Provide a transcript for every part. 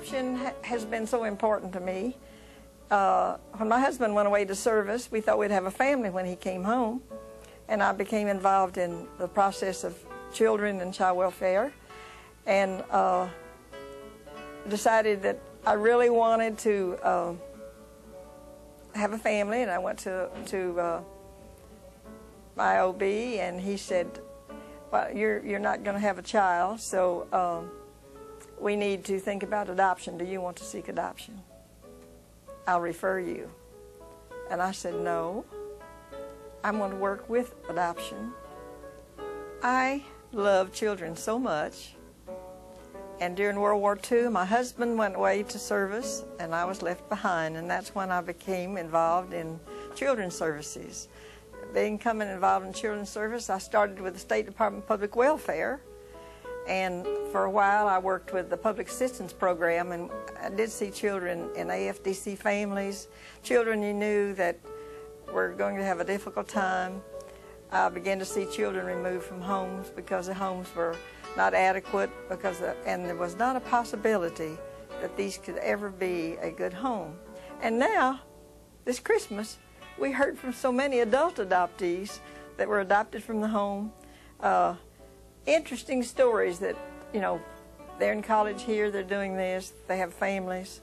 adoption has been so important to me. When my husband went away to service, we thought we'd have a family when he came home, and I became involved in the process of children and child welfare, and decided that I really wanted to have a family, and I went to my OB, and he said, well, you're not going to have a child, so we need to think about adoption. Do you want to seek adoption? I'll refer you. And I said, no, I'm going to work with adoption. I love children so much. And during World War II, my husband went away to service, and I was left behind, and that's when I became involved in children's services. Becoming involved in children's service, I started with the State Department of Public Welfare, and for a while I worked with the Public Assistance Program, and I did see children in AFDC families, children you knew that were going to have a difficult time. I began to see children removed from homes because the homes were not adequate, and there was not a possibility that these could ever be a good home. And now, this Christmas, we heard from so many adult adoptees that were adopted from the home. Interesting stories that, you know, they're in college here, they're doing this, they have families.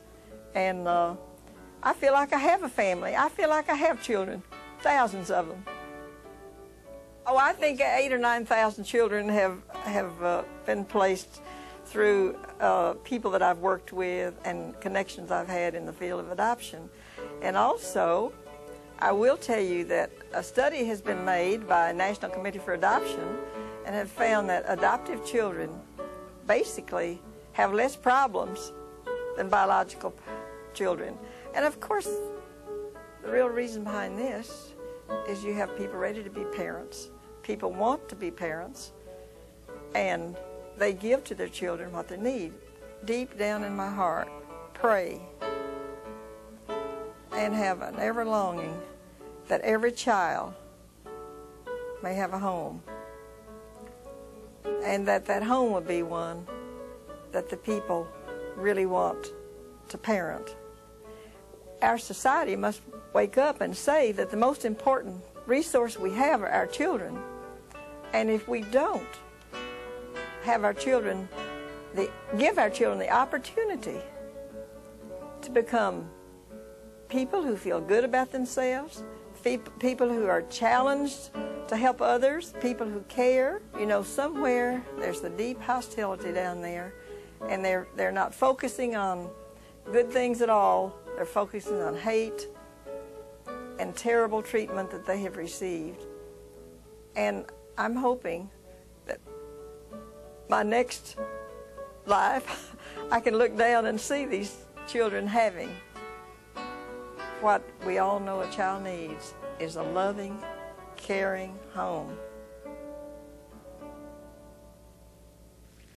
And I feel like I have a family. I feel like I have children, thousands of them. Oh, I think 8,000 or 9,000 children have been placed through people that I've worked with and connections I've had in the field of adoption. And also, I will tell you that a study has been made by National Committee for Adoption and have found that adoptive children basically have less problems than biological children. And of course, the real reason behind this is you have people ready to be parents. People want to be parents, and they give to their children what they need. Deep down in my heart, pray and have an ever longing that every child may have a home, and that home will be one that the people really want to parent. Our society must wake up and say that the most important resource we have are our children. And if we don't have our children, give our children the opportunity to become people who feel good about themselves, people who are challenged to help others, people who care. You know, somewhere there's the deep hostility down there, and they're not focusing on good things at all. They're focusing on hate and terrible treatment that they have received. And I'm hoping that my next life, I can look down and see these children having what we all know a child needs, is a loving, caring home.